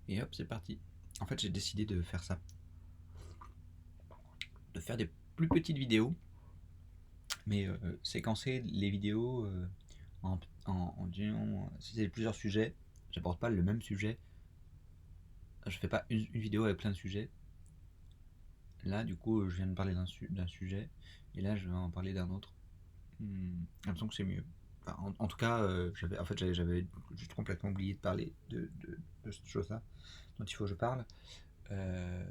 Et hop, c'est parti. En fait, j'ai décidé de faire ça. De faire des plus petites vidéos, mais séquencer les vidéos disant, si c'est plusieurs sujets, j'aborde pas le même sujet. Je fais pas une vidéo avec plein de sujets. Là, du coup, je viens de parler d'un sujet, et là, je vais en parler d'un autre. J'ai l'impression que c'est mieux. Enfin, en tout cas, j'avais juste complètement oublié de parler de cette chose-là dont il faut que je parle. Euh,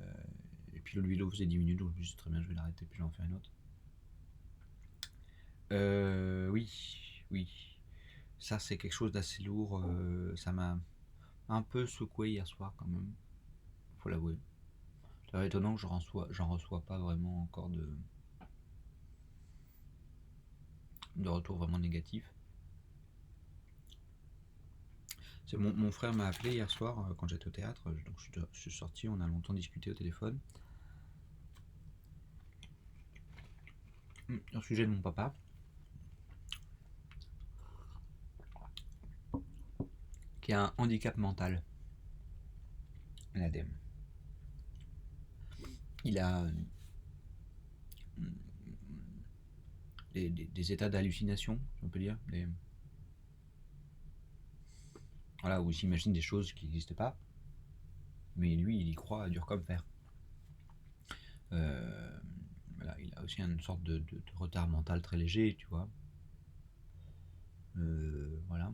et puis le vidéo faisait 10 minutes, donc je me suis dit, très bien, je vais l'arrêter, puis je vais en faire une autre. Oui, oui. Ça, c'est quelque chose d'assez lourd. Ça m'a un peu secoué hier soir, quand même. Faut l'avouer. C'est étonnant que j'en reçois pas vraiment encore de retour vraiment négatif. Mon frère m'a appelé hier soir quand j'étais au théâtre. Donc je suis sorti, on a longtemps discuté au téléphone. Au sujet de mon papa, qui a un handicap mental, l'ADEME. Il a des états d'hallucination, on peut dire. Voilà, où il s'imagine des choses qui n'existent pas, mais lui, il y croit dur comme fer. Voilà, il a aussi une sorte de retard mental très léger, tu vois. Voilà.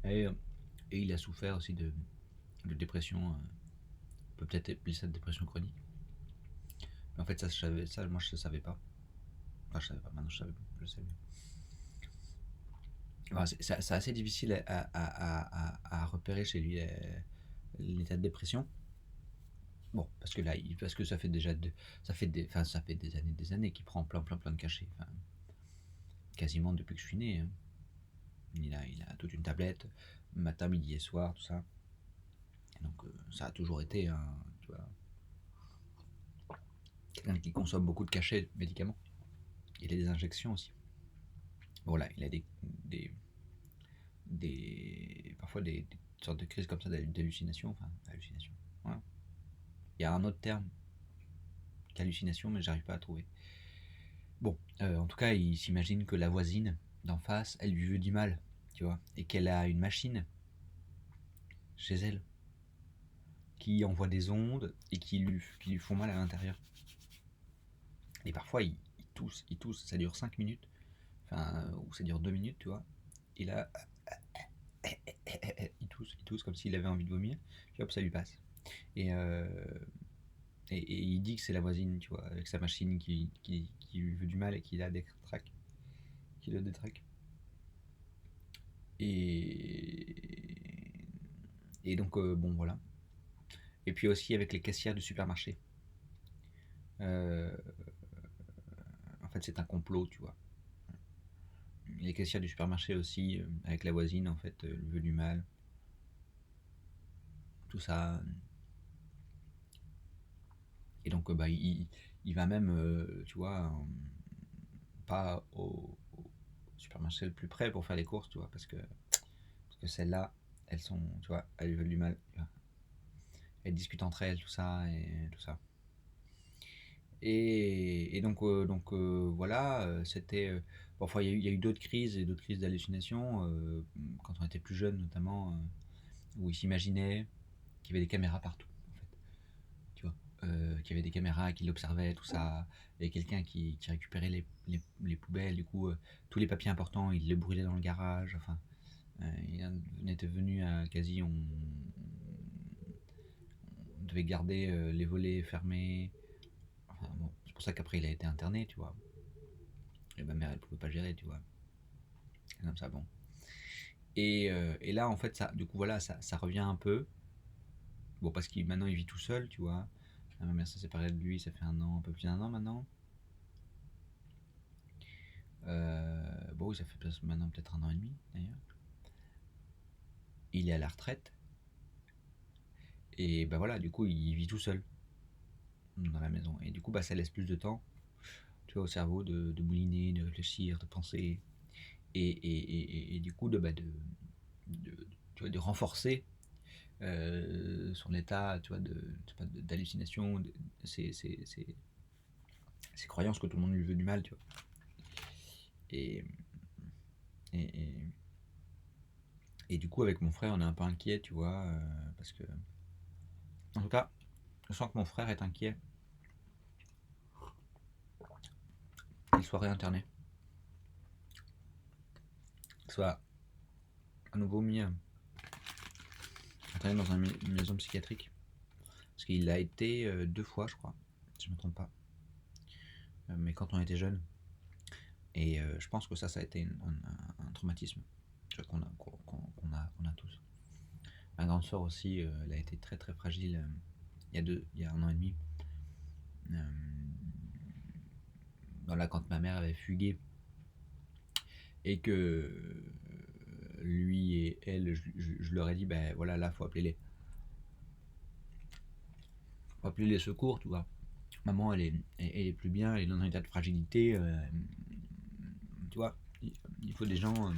Et, et il a souffert aussi de dépression, on peut peut-être appeler ça de dépression chronique. Mais en fait, ça, moi, je ne savais pas. Enfin, je savais pas, maintenant je sais. Enfin, c'est assez difficile à repérer chez lui l'état de dépression. Bon, parce que là, parce que ça fait déjà ça fait des années qu'il prend plein de cachets. Enfin, quasiment depuis que je suis né. Hein. Il a toute une tablette, matin, midi et soir, tout ça. Et donc ça a toujours été tu vois, quelqu'un qui consomme beaucoup de cachets de médicaments. Il a des injections aussi. Voilà, il a parfois des sortes de crises comme ça d'hallucination. Enfin, hallucination. Voilà. Il y a un autre terme qu'hallucination, mais j'arrive pas à trouver. Bon, en tout cas, il s'imagine que la voisine d'en face, elle lui veut du mal, tu vois, et qu'elle a une machine chez elle qui envoie des ondes et qui lui font mal à l'intérieur. Et parfois, il tousse, ça dure 5 minutes, enfin, ou ça dure 2 minutes, tu vois. Et là, il tousse comme s'il avait envie de vomir, puis hop, ça lui passe. Et, euh, et il dit que c'est la voisine, tu vois, avec sa machine qui lui veut du mal et qui la détraque. Qui le détraque. Et, et donc, bon, voilà. Et puis aussi avec les caissières du supermarché. Euh, En fait, c'est un complot, tu vois. Les caissières du supermarché aussi, avec la voisine, en fait, lui veut du mal. Tout ça. Et donc, bah, il va même, tu vois, pas au supermarché le plus près pour faire les courses, tu vois, parce que celles-là, elles sont, tu vois, elles lui veulent du mal. Tu vois. Elles discutent entre elles, tout ça, et tout ça. Et donc voilà, c'était. Parfois, il y a eu d'autres crises et d'autres crises d'hallucination, quand on était plus jeune, notamment, où il s'imaginait qu'il y avait des caméras partout, en fait. Tu vois, qu'il y avait des caméras qui l'observaient, tout ça. Il y avait quelqu'un qui récupérait les poubelles, du coup, tous les papiers importants, il les brûlait dans le garage. Enfin, il en était venu à quasi. On devait garder les volets fermés. Enfin, bon, c'est pour ça qu'après il a été interné, tu vois. Et ma mère, elle pouvait pas gérer, tu vois. Et comme ça, bon. Et là, en fait, ça, du coup, voilà, ça revient un peu. Bon, parce qu'il maintenant il vit tout seul, tu vois. Ma mère s'est séparée de lui, ça fait un an, un peu plus d'un an maintenant. Bon, oui, ça fait maintenant peut-être un an et demi, d'ailleurs. Il est à la retraite. Et bah voilà, du coup, il vit tout seul dans la maison. Et du coup, bah, ça laisse plus de temps, tu vois, au cerveau de mouliner, de réfléchir, de penser. Et du coup, tu vois, de renforcer son état, tu vois, d'hallucination, ses croyances que tout le monde lui veut du mal, tu vois. Et, et, et, et du coup, avec mon frère, on est un peu inquiet, tu vois, parce que, en tout cas, je sens que mon frère est inquiet qu'il soit réinterné, qu'il soit à nouveau mis interné dans une maison psychiatrique. Parce qu'il a été 2 fois, je crois, si je ne me trompe pas. Mais quand on était jeune. Et je pense que ça a été un traumatisme qu'on a tous. Ma grande sœur aussi, elle a été très très fragile il y a 1 an et demi. Euh, voilà, quand ma mère avait fugué et que lui et elle, je leur ai dit, ben voilà, là, faut appeler les secours, tu vois. Maman, elle est plus bien, elle est dans un état de fragilité, tu vois. Il faut des gens,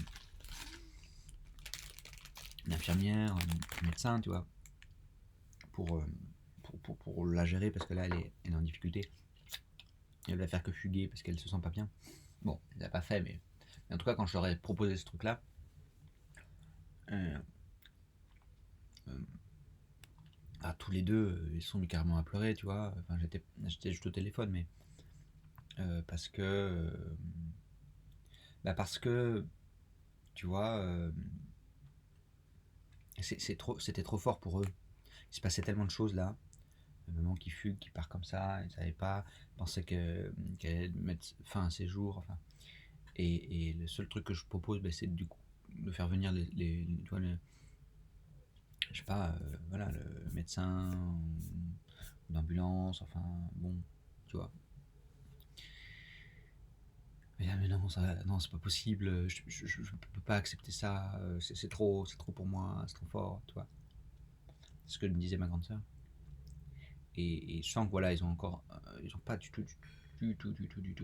une infirmière, un médecin, tu vois, pour, pour la gérer parce que là, elle est en difficulté. Elle va faire que fuguer parce qu'elle se sent pas bien. Bon, elle l'a pas fait, mais en tout cas, quand je leur ai proposé ce truc-là, euh, euh, tous les deux, ils se sont mis carrément à pleurer, tu vois. Enfin, j'étais juste au téléphone, mais parce que, parce que, tu vois, c'était trop fort pour eux. Il se passait tellement de choses là. Maman qui fugue, qui part comme ça, ils savaient pas, ils pensaient qu'elle allait mettre fin à ses jours, enfin. Et le seul truc que je propose, c'est du coup de faire venir tu vois, je sais pas, voilà, le médecin, ou l'ambulance, enfin, bon, tu vois. Mais là, mais non, non, c'est pas possible, je peux pas accepter ça, c'est trop pour moi, c'est trop fort, tu vois. C'est ce que me disait ma grande sœur. Et je sens que voilà, ils ont pas du tout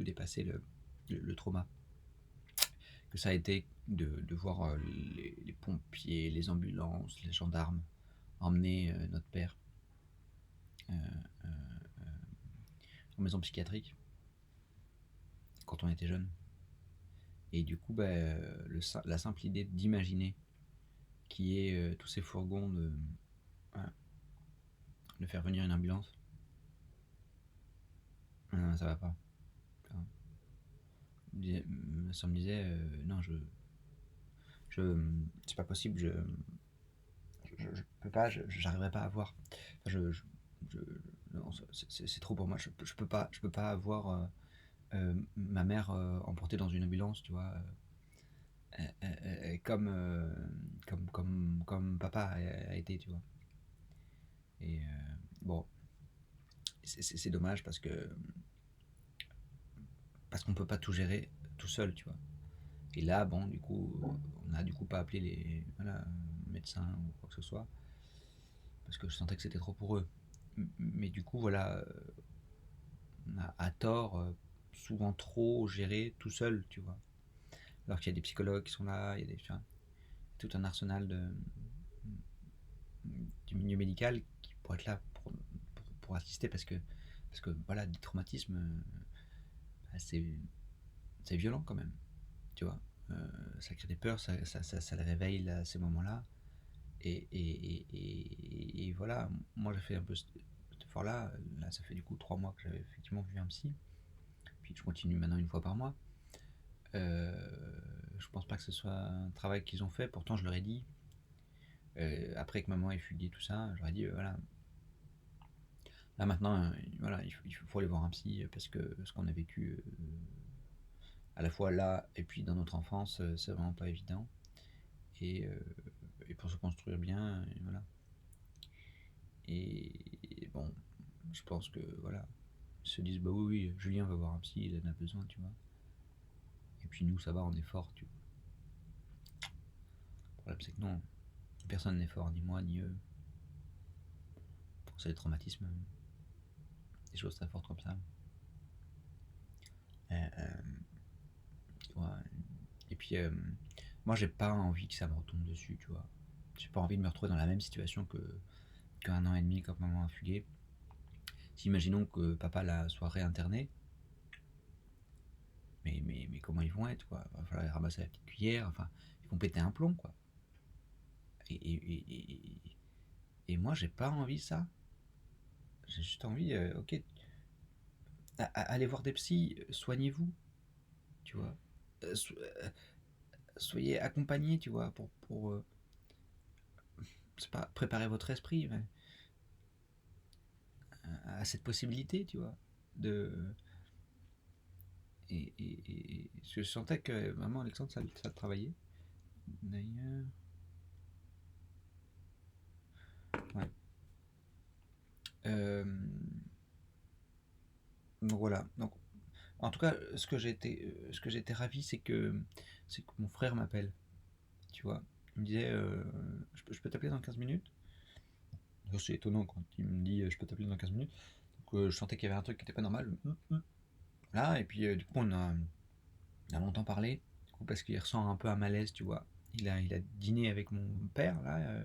dépassé le trauma que ça a été de voir les pompiers, les ambulances, les gendarmes emmener notre père euh, euh, en maison psychiatrique quand on était jeune. Et du coup, la simple idée d'imaginer qui est tous ces fourgons voilà, de faire venir une ambulance, ça va pas. Ça me disait, non, c'est pas possible, je peux pas, j'arriverai pas à voir. Enfin, je- non, c'est trop pour moi. Je peux pas avoir ma mère emportée dans une ambulance, tu vois, comme papa a été, tu vois. Et bon, c'est dommage parce qu'on peut pas tout gérer tout seul, tu vois. Et là, bon, du coup, on a du coup pas appelé les voilà, médecins ou quoi que ce soit parce que je sentais que c'était trop pour eux. Mais du coup, voilà, on a à tort souvent trop géré tout seul, tu vois. Alors qu'il y a des psychologues qui sont là, il y a tout un arsenal du milieu médical qui pourrait être là pour assister parce que voilà, des traumatismes, c'est violent quand même, tu vois. Ça crée des peurs, ça les réveille à ces moments-là. Et voilà, moi j'ai fait un peu cet effort-là. Là, ça fait du coup 3 mois que j'avais effectivement vu un psy. Puis je continue maintenant 1 fois par mois. Je pense pas que ce soit un travail qu'ils ont fait. Pourtant, je leur ai dit, après que maman ait fugué tout ça, je leur ai dit, voilà, là maintenant, voilà, il faut aller voir un psy parce que ce qu'on a vécu à la fois là et puis dans notre enfance, c'est vraiment pas évident. Et, euh, et pour se construire bien, et voilà. Et bon, je pense que voilà, ils se disent bah oui, oui, Julien va voir un psy, il en a besoin, tu vois. Et puis nous, ça va, on est fort, tu vois. Le problème, c'est que non, personne n'est fort, ni moi, ni eux. Pour ça, les traumatismes, des choses très fortes comme ça. Ouais. Et puis, moi, j'ai pas envie que ça me retombe dessus, tu vois. j'ai pas envie de me retrouver dans la même situation qu'un an et demi quand maman a fugué. Si imaginons que papa soit réinterné, mais comment ils vont être, quoi? Il va falloir ramasser la petite cuillère, enfin, ils vont péter un plomb, quoi. Et, et, et, et, et moi, j'ai pas envie de ça. J'ai juste envie, ok, allez voir des psys, soignez-vous, tu vois. Euh, so- euh, Soyez accompagnés, tu vois, pour c'est pas préparer votre esprit mais, à cette possibilité, tu vois. De, je sentais que vraiment Alexandre, ça travaillait. D'ailleurs, ouais. Euh, donc voilà. Donc, en tout cas, ce que j'ai été ravi, c'est que mon frère m'appelle, tu vois. Il me disait, je peux t'appeler dans 15 minutes. C'est étonnant quand il me dit, je peux t'appeler dans 15 minutes. Donc, je sentais qu'il y avait un truc qui était pas normal. Là, et puis du coup, on a longtemps parlé, du coup, parce qu'il ressent un peu un malaise, tu vois. Il a dîné avec mon père, là,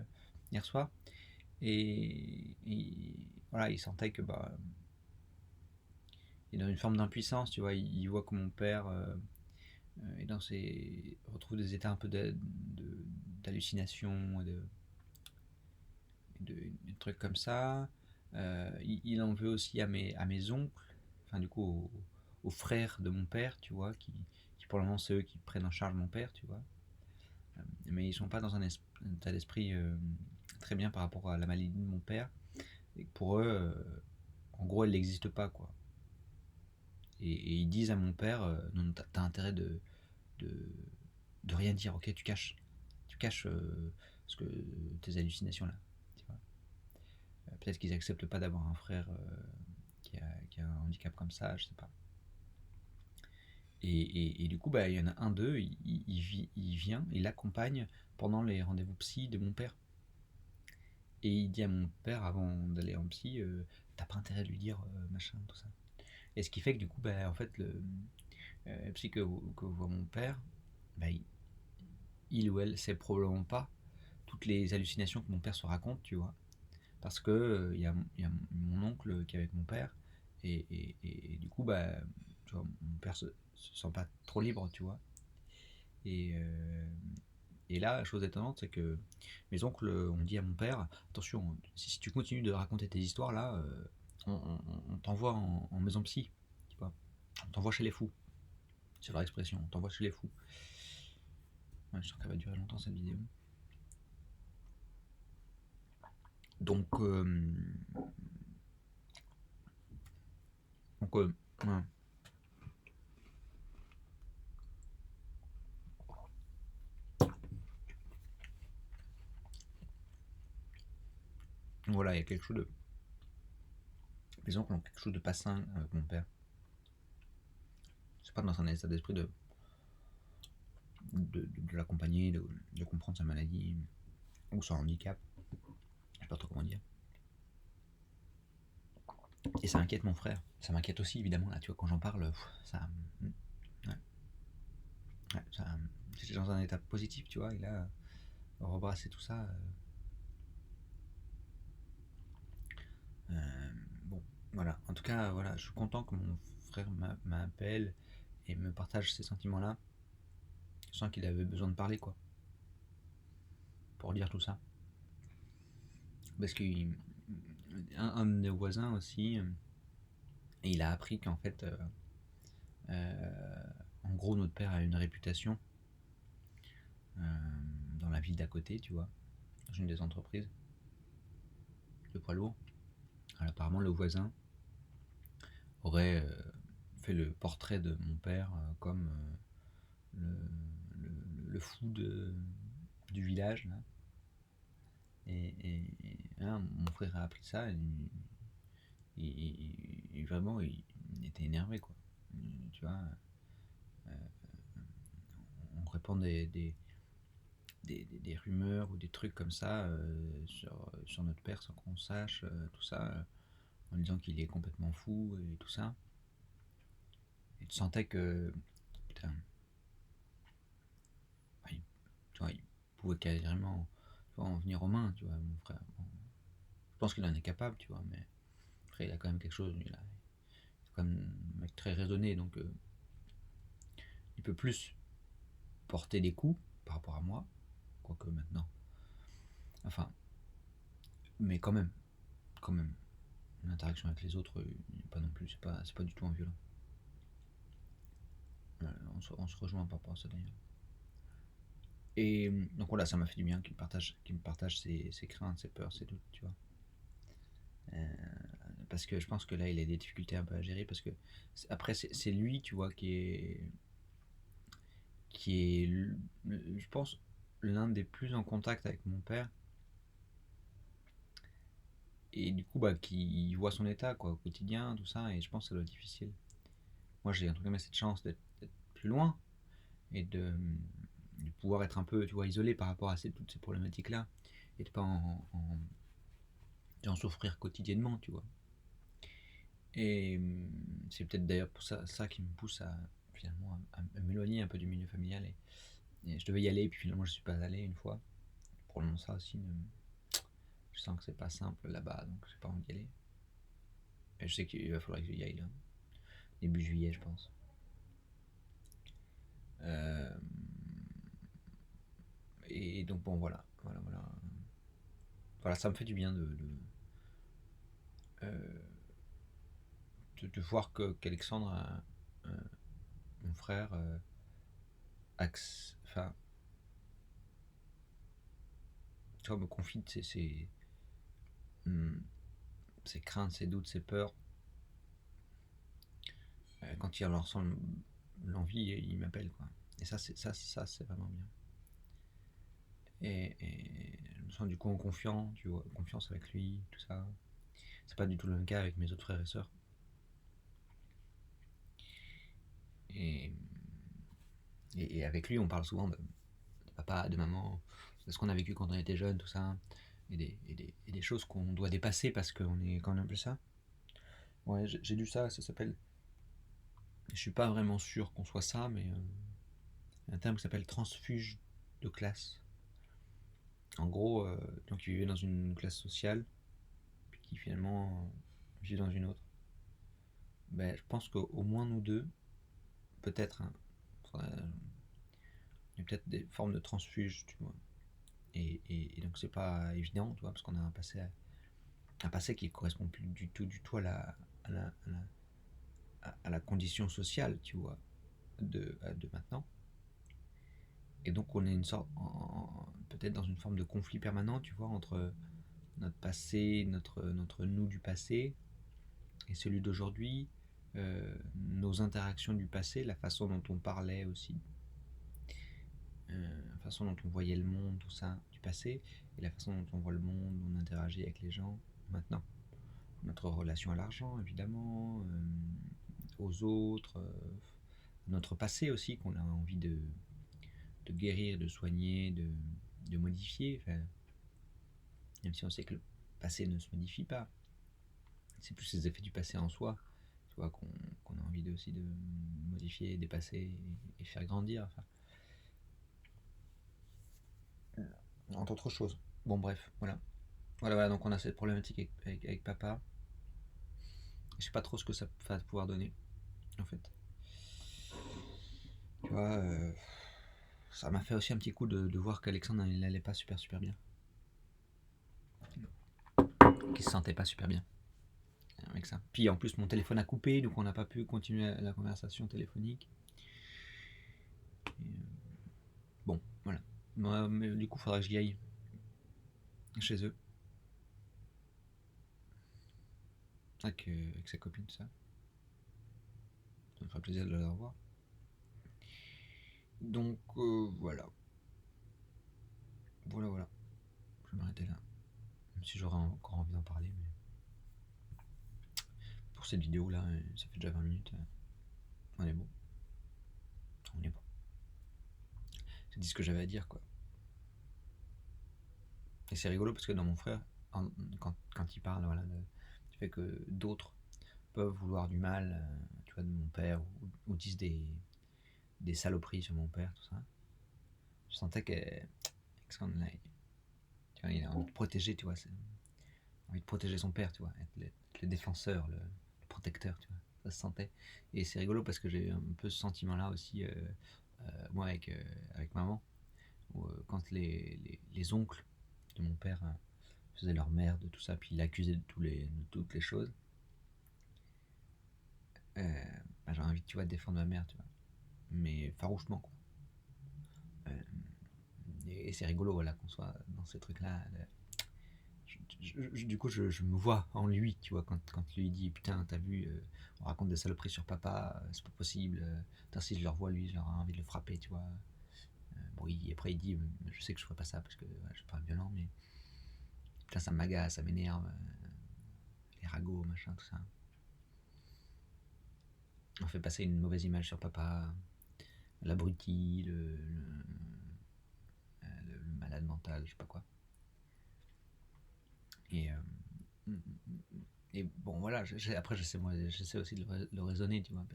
hier soir, et voilà, il sentait que, bah, il est dans une forme d'impuissance, tu vois. Il voit que mon père est retrouve des états un peu d'hallucination, de trucs comme ça. Il en veut aussi à mes oncles, enfin, du coup, aux frères de mon père, tu vois, qui pour le moment, c'est eux qui prennent en charge mon père, tu vois. Mais ils sont pas dans un état d'esprit très bien par rapport à la maladie de mon père. Et pour eux, en gros, elle n'existe pas, quoi. Et ils disent à mon père, non, t'as intérêt de, de rien dire, ok, tu caches ce que tes hallucinations là. Tu vois. Peut-être qu'ils acceptent pas d'avoir un frère qui a un handicap comme ça, je sais pas. Et du coup, bah, il y en a un d'eux, il vient, il l'accompagne pendant les rendez-vous psy de mon père. Et il dit à mon père avant d'aller en psy, t'as pas intérêt de lui dire machin, tout ça. Et ce qui fait que du coup, bah, en fait, le psy que voit mon père, bah, il ou elle sait probablement pas toutes les hallucinations que mon père se raconte, tu vois. Parce que il y a mon oncle qui est avec mon père, et du coup, bah, tu vois, mon père se sent pas trop libre, tu vois. Et, euh, et là, la chose étonnante, c'est que mes oncles ont dit à mon père, attention, si tu continues de raconter tes histoires là, on t'envoie en maison psy, tu vois. On t'envoie chez les fous. C'est leur expression, on t'envoie chez les fous. Ouais, je sens qu'elle va durer longtemps cette vidéo. Donc, donc ouais. Voilà, il y a quelque chose de. Mes oncles ont quelque chose de pas sain avec mon père. C'est pas dans un état d'esprit de l'accompagner, de comprendre sa maladie ou son handicap. Je sais pas trop comment dire. Et ça inquiète mon frère. Ça m'inquiète aussi, évidemment, là, tu vois, quand j'en parle, ça. Ouais, ouais, ça. J'étais dans un état positif, tu vois, et là, rebrasser tout ça. Bon, voilà. En tout cas, voilà, je suis content que mon frère m'appelle et me partage ces sentiments-là. Je sens qu'il avait besoin de parler, quoi, pour dire tout ça. Parce qu'un un de nos voisins aussi, et il a appris qu'en fait, en gros, notre père a une réputation dans la ville d'à côté, tu vois, dans une des entreprises de poids lourd. Alors, apparemment, le voisin aurait fait le portrait de mon père comme le fou du village. Là. Hein, mon frère a appris ça et vraiment il était énervé, quoi. Tu vois, on répand des rumeurs ou des trucs comme ça sur notre père sans qu'on sache, tout ça, en disant qu'il est complètement fou et tout ça. Et tu sentais que, putain, tu vois, il pouvait carrément faut en venir aux mains, tu vois, mon frère. Bon, je pense qu'il en est capable, tu vois, mais après, il a quand même quelque chose, il est quand même un mec très raisonné, donc il peut plus porter des coups par rapport à moi, quoique maintenant. Enfin, mais quand même, l'interaction avec les autres, pas non plus, c'est pas du tout un violent. On se rejoint par rapport à ça d'ailleurs. Et donc voilà, ça m'a fait du bien qu'il me partage ses craintes, ses peurs, ses doutes, tu vois. Parce que je pense que là, il a des difficultés un peu à gérer, parce que après, c'est lui, tu vois, qui est, je pense, l'un des plus en contact avec mon père, et du coup, bah, qui voit son état, quoi, au quotidien, tout ça, et je pense que ça doit être difficile. Moi, j'ai entre guillemets cette chance d'être plus loin, et de pouvoir être un peu, tu vois, isolé par rapport à toutes ces problématiques-là, et de pas en souffrir quotidiennement, tu vois. Et c'est peut-être d'ailleurs pour ça qui me pousse à finalement à m'éloigner un peu du milieu familial. Et je devais y aller, et puis finalement je suis pas allé une fois. Probablement ça aussi, je sens que c'est pas simple là-bas, donc j'ai pas envie d'y aller. Et je sais qu'il va falloir que j'y aille là, début juillet, je pense. Euh, et donc bon, voilà, ça me fait du bien euh, de voir qu'Alexandre, mon frère, enfin, tu vois, me confie de hum, ses craintes, ses doutes, ses peurs. Quand il en ressent l'envie, il m'appelle, quoi. Et ça, c'est vraiment bien. Et je me sens du coup en confiance, tu vois, confiance avec lui, tout ça. C'est pas du tout le même cas avec mes autres frères et sœurs. Et, et avec lui, on parle souvent de papa, de maman, de ce qu'on a vécu quand on était jeune, tout ça. Et des choses qu'on doit dépasser parce qu'on est quand même plus ça. Ouais, j'ai lu ça s'appelle. Je suis pas vraiment sûr qu'on soit ça, mais un terme qui s'appelle transfuge de classe. En gros, donc il vivait dans une classe sociale, puis qui finalement vit dans une autre. Ben, je pense qu'au moins nous deux, peut-être, hein, il y a peut-être des formes de transfuge, tu vois. Et donc c'est pas évident, tu vois, parce qu'on a un passé qui correspond plus du tout à la, à à la condition sociale, tu vois, de maintenant. Et donc on est peut-être dans une forme de conflit permanent, tu vois, entre notre passé, notre nous du passé et celui d'aujourd'hui, nos interactions du passé, la façon dont on parlait aussi, la façon dont on voyait le monde, tout ça, du passé, et la façon dont on voit le monde, on interagit avec les gens maintenant. Notre relation à l'argent, évidemment, aux autres, notre passé aussi, qu'on a envie de guérir, de soigner, de modifier. Enfin, même si on sait que le passé ne se modifie pas, c'est plus les effets du passé en soi, tu vois, qu'on a envie aussi de modifier, dépasser et faire grandir. Enfin, entre autres choses. Bon, bref, voilà. Voilà, donc on a cette problématique avec papa. Je sais pas trop ce que ça va pouvoir donner, en fait. Tu vois, ça m'a fait aussi un petit coup de voir qu'Alexandre, il allait pas super bien. Qu'il se sentait pas super bien avec ça. Puis en plus, mon téléphone a coupé, donc on n'a pas pu continuer la conversation téléphonique. Bon, voilà. Moi, mais du coup, il faudra que j'y aille chez eux. Avec sa copine, tout ça. Ça me fera plaisir de la revoir. Donc, voilà. Voilà. Je vais m'arrêter là. Même si j'aurais encore envie d'en parler. Mais pour cette vidéo là, ça fait déjà 20 minutes. On est bon. On est bon. J'ai dit ce que j'avais à dire, quoi. Et c'est rigolo parce que dans mon frère, quand il parle, voilà, du fait que d'autres peuvent vouloir du mal, tu vois, de mon père, ou disent des saloperies sur mon père, tout ça. Je sentais que Enfin, il a envie de protéger, tu vois. Envie de protéger son père, tu vois. Être le défenseur, le protecteur, tu vois. Ça se sentait. Et c'est rigolo parce que j'ai eu un peu ce sentiment-là aussi, moi, avec maman. Où, quand les oncles de mon père faisaient leur merde, tout ça, puis il l'accusait de toutes les choses. Bah, j'ai envie, tu vois, de défendre ma mère, tu vois. Mais farouchement, quoi. Euh, et c'est rigolo, voilà, qu'on soit dans ces trucs-là. Du coup, je me vois en lui, tu vois, quand lui dit putain, t'as vu, on raconte des saloperies sur papa, c'est pas possible. Putain, si je le revois, lui, j'aurais envie de le frapper, tu vois. Bon, après, il dit, je sais que je ferais pas ça parce que je suis pas violent, mais putain, ça m'agace, ça m'énerve. Les ragots, machin, tout ça. On fait passer une mauvaise image sur papa, l'abruti, le malade mental, je sais pas quoi. Et, et bon, voilà, après, j'essaie aussi de le raisonner, tu vois,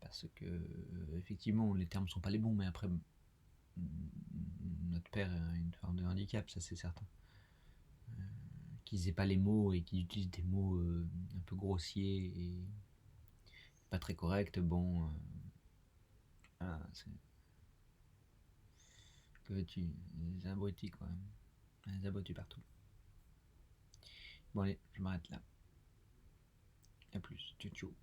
parce que effectivement, les termes sont pas les bons, mais après, notre père a une forme de handicap, ça c'est certain. Qu'ils aient pas les mots et qu'ils utilisent des mots un peu grossiers et pas très corrects, bon, voilà, c'est. Que veux-tu? Des abrutis, quoi. Des abrutis partout. Bon, allez, je m'arrête là. A plus. Ciao, ciao.